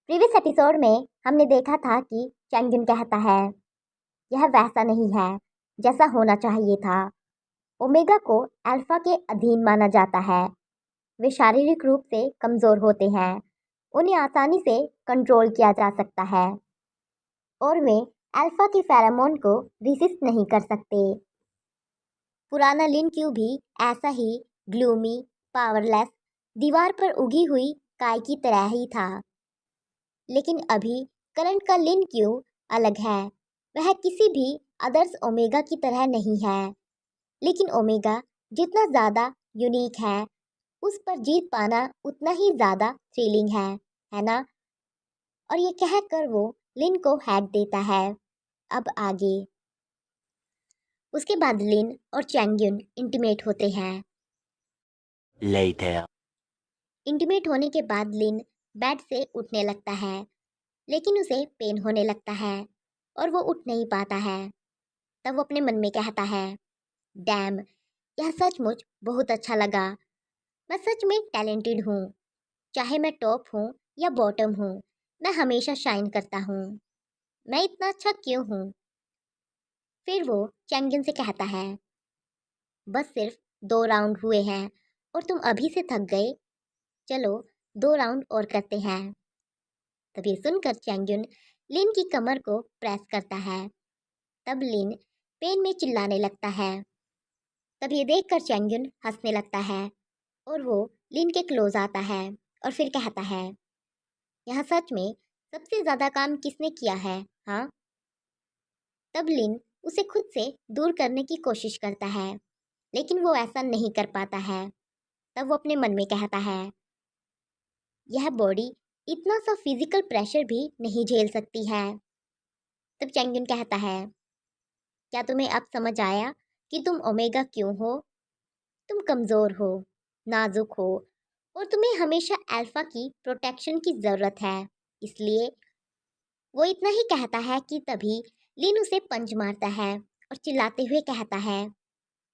Previous episode में हमने देखा था कि चैंगिन कहता है यह वैसा नहीं है जैसा होना चाहिए था। ओमेगा को अल्फा के अधीन माना जाता है। वे शारीरिक रूप से कमज़ोर होते हैं, उन्हें आसानी से कंट्रोल किया जा सकता है और वे अल्फा के फेरोमोन को रिसिस्ट नहीं कर सकते। पुराना लिन क्यू भी ऐसा ही ग्लूमी, पावरलेस, दीवार पर उगी हुई काय की तरह ही था। लेकिन अभी करंट का लिन क्यू अलग है। वह किसी भी अदर्स ओमेगा की तरह नहीं है, लेकिन ओमेगा जितना ज़्यादा यूनिक है उस पर जीत पाना उतना ही ज़्यादा थ्रिलिंग है ना। और ये कहकर वो लिन को हैक देता है। अब आगे उसके बाद लिन और चैंग्यून इंटीमेट होते हैं। Later. इंटीमेट होने के बाद लिन बेड से उठने लगता है, लेकिन उसे पेन होने लगता है और वो उठ नहीं पाता है। तब वो अपने मन में कहता है, डैम, यह सचमुच बहुत अच्छा लगा। मैं सच में टैलेंटेड हूँ। चाहे मैं टॉप हूँ या बॉटम हूँ, मैं हमेशा शाइन करता हूँ। मैं इतना अच्छा क्यों हूँ? फिर वो चैंगियन से कहता है, बस सिर्फ 2 राउंड हुए हैं और तुम अभी से थक गए। चलो 2 राउंड और करते हैं। तब ये सुनकर चैंगियन लिन की कमर को प्रेस करता है। तब लिन पेन में चिल्लाने लगता है। तब ये देखकर चैंगियन हंसने लगता है और वो लिन के क्लोज आता है और फिर कहता है, यहाँ सच में सबसे ज़्यादा काम किसने किया है? हाँ। तब लिन उसे खुद से दूर करने की कोशिश करता है, लेकिन वो ऐसा नहीं कर पाता है। तब वो अपने मन में कहता है, यह बॉडी इतना सा फिजिकल प्रेशर भी नहीं झेल सकती है। तब चैंगियन कहता है, क्या तुम्हें अब समझ आया कि तुम ओमेगा क्यों हो? तुम कमज़ोर हो, नाजुक हो और तुम्हें हमेशा अल्फा की प्रोटेक्शन की ज़रूरत है। इसलिए वो इतना ही कहता है कि तभी लिन उसे पंच मारता है और चिल्लाते हुए कहता है,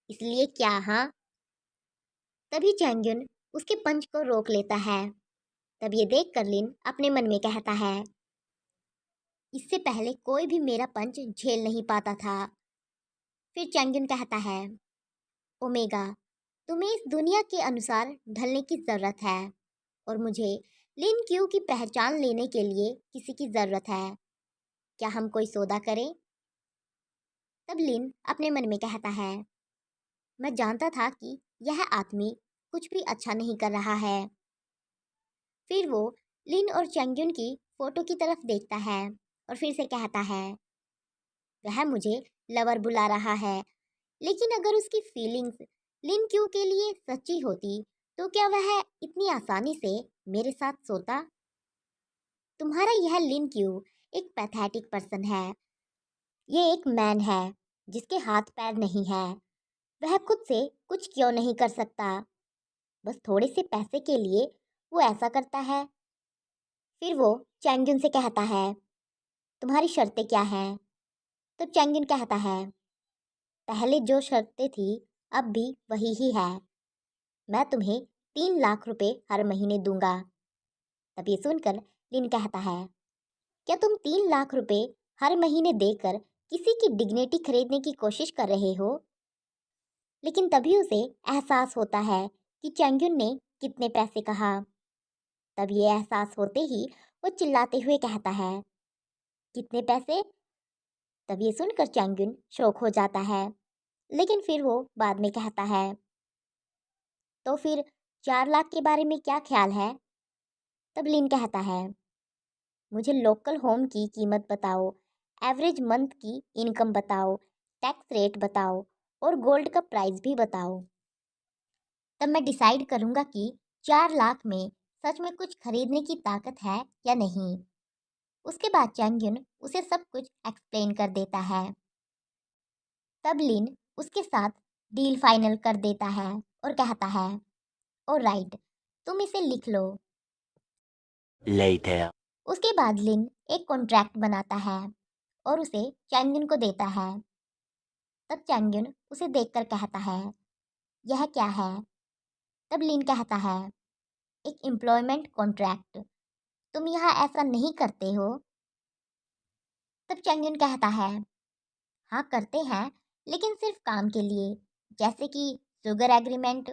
इसलिए क्या? हाँ। तभी चैंगियन उसके पंच को रोक लेता है। तब ये देख कर लिन अपने मन में कहता है, इससे पहले कोई भी मेरा पंच झेल नहीं पाता था। फिर चैंगियन कहता है, ओमेगा, तुम्हें इस दुनिया के अनुसार ढलने की ज़रूरत है और मुझे लिन क्यू की पहचान लेने के लिए किसी की ज़रूरत है। क्या हम कोई सौदा करें? तब लिन अपने मन में कहता है, मैं जानता था कि यह आदमी कुछ भी अच्छा नहीं कर रहा है। फिर वो लिन और चैंग्यून की फोटो की तरफ देखता है और फिर से कहता है, वह मुझे लवर बुला रहा है, लेकिन अगर उसकी फीलिंग्स लिन क्यू के लिए सच्ची होती तो क्या वह इतनी आसानी से मेरे साथ सोता? तुम्हारा यह लिन क्यू एक पैथेटिक पर्सन है। ये एक मैन है जिसके हाथ पैर नहीं है। वह खुद से कुछ क्यों नहीं कर सकता? बस थोड़े से पैसे के लिए वो ऐसा करता है। फिर वो चैंगियन से कहता है, तुम्हारी शर्तें क्या हैं? तो चैंगियन कहता है, पहले जो शर्तें थी अब भी वही ही है। मैं तुम्हें 3 लाख रुपए हर महीने दूंगा। तब ये सुनकर लिन कहता है, क्या तुम 3 लाख रुपए हर महीने देकर किसी की डिग्निटी खरीदने की कोशिश कर रहे हो? लेकिन तभी उसे एहसास होता है कि चैंगियन ने कितने पैसे कहा। तब ये एहसास होते ही वो चिल्लाते हुए कहता है, कितने पैसे? तब ये सुनकर चैंगियन शौक हो जाता है, लेकिन फिर वो बाद में कहता है, तो फिर 4 लाख के बारे में क्या ख्याल है? तब लिन कहता है, मुझे लोकल होम की कीमत बताओ, एवरेज मंथ की इनकम बताओ, टैक्स रेट बताओ और गोल्ड का प्राइस भी बताओ। तब मैं डिसाइड करूंगा कि 4 लाख में सच में कुछ खरीदने की ताकत है या नहीं। उसके बाद चैंगियन उसे सब कुछ एक्सप्लेन कर देता है। तब लिन उसके साथ डील फाइनल कर देता है और कहता है, ओ राइट, तुम इसे लिख लो। Later. उसके बाद लिन एक कॉन्ट्रैक्ट बनाता है और उसे चैंगियन को देता है। तब चैंगियन उसे देखकर कहता है, यह क्या है? तब लिन कहता है, एक एम्प्लॉयमेंट कॉन्ट्रैक्ट। तुम यहाँ ऐसा नहीं करते हो। तब चैंगन कहता है, हाँ करते हैं, लेकिन सिर्फ काम के लिए, जैसे कि शुगर एग्रीमेंट।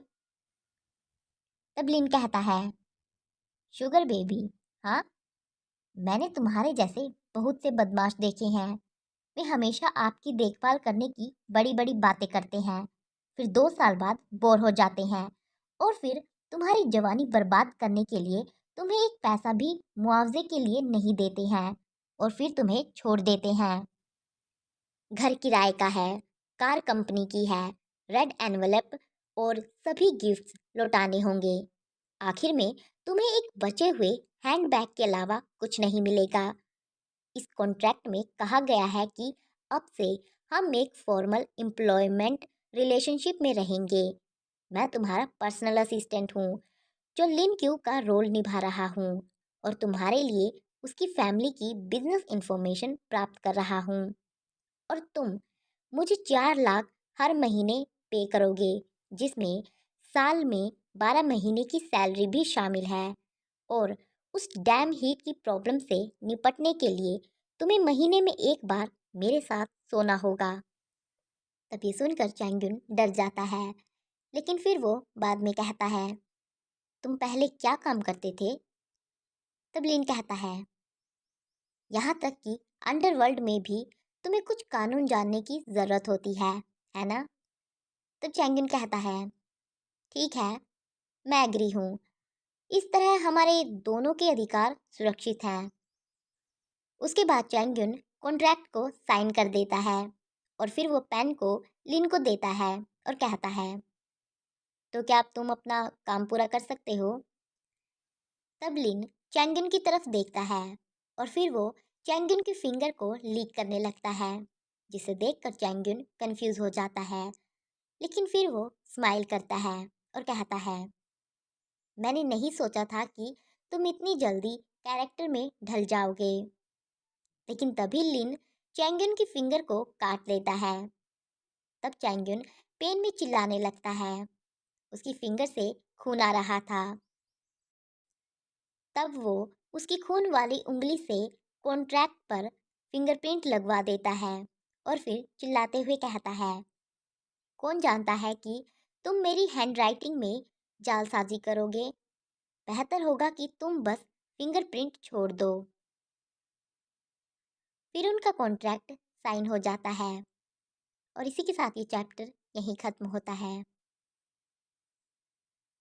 तब लिन कहता है, शुगर बेबी? हाँ, मैंने तुम्हारे जैसे बहुत से बदमाश देखे हैं। वे हमेशा आपकी देखभाल करने की बड़ी बड़ी बातें करते हैं, फिर 2 साल बाद बोर हो जाते हैं, और फिर तुम्हारी जवानी बर्बाद करने के लिए तुम्हें एक पैसा भी मुआवजे के लिए नहीं देते हैं, और फिर तुम्हें छोड़ देते हैं। घर किराए का है, कार कंपनी की है, रेड एनवलप और सभी गिफ्ट्स लौटाने होंगे। आखिर में तुम्हें एक बचे हुए हैंडबैग के अलावा कुछ नहीं मिलेगा। इस कॉन्ट्रैक्ट में कहा गया है कि अब से हम एक फॉर्मल एम्प्लॉयमेंट रिलेशनशिप में रहेंगे। मैं तुम्हारा पर्सनल असिस्टेंट हूँ, जो लिन क्यू का रोल निभा रहा हूँ, और तुम्हारे लिए उसकी फैमिली की बिजनेस इंफॉर्मेशन प्राप्त कर रहा हूँ। और तुम मुझे 4 लाख हर महीने पे करोगे, जिसमें साल में 12 महीने की सैलरी भी शामिल है। और उस डैम हीट की प्रॉब्लम से निपटने के लिए तुम्हें महीने में एक बार मेरे साथ सोना होगा। तब ये सुनकर चैंगुन डर जाता है, लेकिन फिर वो बाद में कहता है, तुम पहले क्या काम करते थे? तब लिन कहता है, यहाँ तक कि अंडरवर्ल्ड में भी तुम्हें कुछ कानून जानने की ज़रूरत होती है ना? तब चैंगुन कहता है, ठीक है, मैं एग्री हूँ। इस तरह हमारे दोनों के अधिकार सुरक्षित हैं। उसके बाद चैंगुन कॉन्ट्रैक्ट को साइन कर देता है, और फिर वो पेन को लिन को देता है और कहता है, तो क्या अब तुम अपना काम पूरा कर सकते हो? तब लिन चैंगुन की तरफ देखता है, और फिर वो चैंगुन के फिंगर को लीक करने लगता है, जिसे देखकर चैंगुन कंफ्यूज हो जाता है। लेकिन फिर वो स्माइल करता है और कहता है, मैंने नहीं सोचा था कि तुम इतनी जल्दी कैरेक्टर में ढल जाओगे। लेकिन तभी लिन चैंगुन की फिंगर को काट लेता है। तब चैंगुन पेन में चिल्लाने लगता है। उसकी फिंगर से खून आ रहा था। तब वो उसकी खून वाली उंगली से कॉन्ट्रैक्ट पर फिंगरप्रिंट लगवा देता है, और फिर चिल्लाते हुए कहता है, कौन जानता है कि तुम मेरी हैंडराइटिंग में जालसाजी करोगे? बेहतर होगा कि तुम बस फिंगरप्रिंट छोड़ दो। फिर उनका कॉन्ट्रैक्ट साइन हो जाता है, और इसी के साथ ये चैप्टर यहीं ख़त्म होता है।